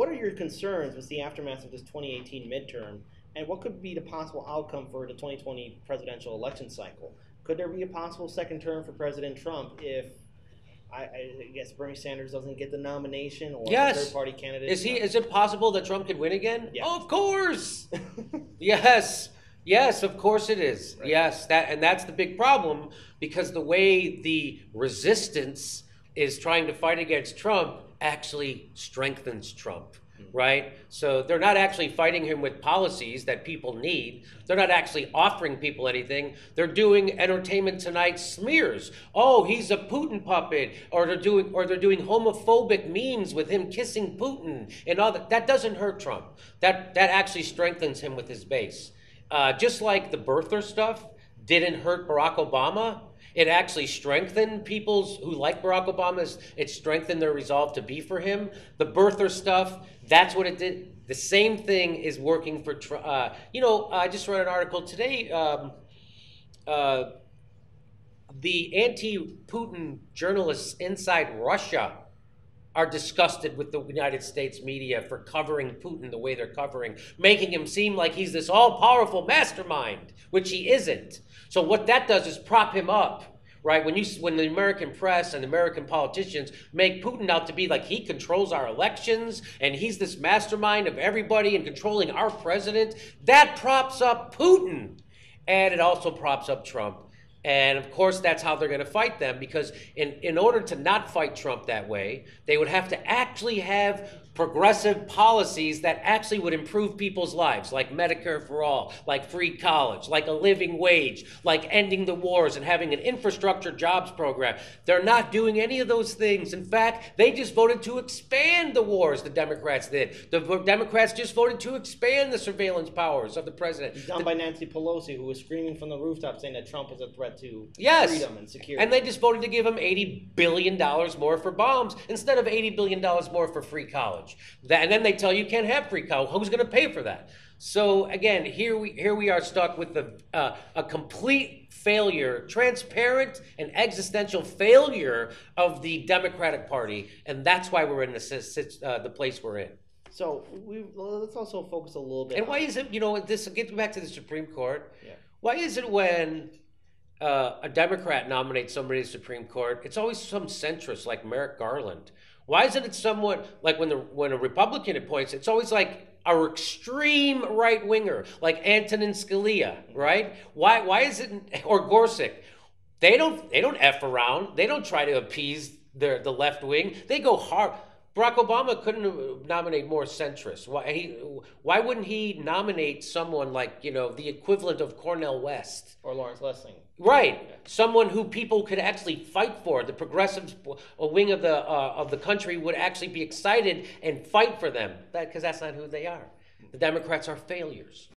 what are your concerns with the aftermath of this 2018 midterm, and what could be the possible outcome for the 2020 presidential election cycle? Could there be a possible second term for President Trump if I guess Bernie Sanders doesn't get the nomination, or a Yes. third-party candidate? Is it possible that Trump could win again? Yeah. Oh, of course. Yes. Yes, of course it is. Right. Yes, that's the big problem, because the way the resistance is trying to fight against Trump actually strengthens Trump. Right? So they're not actually fighting him with policies that people need. They're not actually offering people anything. They're doing Entertainment Tonight smears. Oh, he's a Putin puppet, or they're doing homophobic memes with him kissing Putin and all that. That doesn't hurt Trump. That actually strengthens him with his base. Just like the birther stuff didn't hurt Barack Obama. It actually strengthened people who like Barack Obama. It strengthened their resolve to be for him. The birther stuff, that's what it did. The same thing is working for Trump. I just read an article today. The anti-Putin journalists inside Russia are disgusted with the United States media for covering Putin the way they're covering, making him seem like he's this all-powerful mastermind, which he isn't. So what that does is prop him up, right? When the American press and American politicians make Putin out to be like he controls our elections and he's this mastermind of everybody and controlling our president, that props up Putin. And it also props up Trump. And of course, that's how they're going to fight them, because in order to not fight Trump that way, they would have to actually have progressive policies that actually would improve people's lives, like Medicare for all, like free college, like a living wage, like ending the wars and having an infrastructure jobs program. They're not doing any of those things. In fact, they just voted to expand the wars, the Democrats did. The Democrats just voted to expand the surveillance powers of the president. Done by Nancy Pelosi, who was screaming from the rooftop saying that Trump is a threat to freedom and security. And they just voted to give him $80 billion more for bombs instead of $80 billion more for free college. And then they tell you can't have free college. Who's going to pay for that? So again, here we are stuck with a complete failure, transparent and existential failure of the Democratic Party, and that's why we're in the place we're in. So let's also focus a little bit. And why is it, this gets back to the Supreme Court. Yeah. Why is it when a Democrat nominates somebody to the Supreme Court, it's always some centrist like Merrick Garland? Why isn't it someone like when a Republican appoints, it's always like our extreme right winger, like Antonin Scalia, right? Why is it, or Gorsuch? They don't F around. They don't try to appease the left wing. They go hard. Barack Obama couldn't nominate more centrists. Why wouldn't he nominate someone like, the equivalent of Cornel West? Or Lawrence Lessing. Right. Yeah. Someone who people could actually fight for. The progressive wing of the country would actually be excited and fight for them. Because that's not who they are. The Democrats are failures.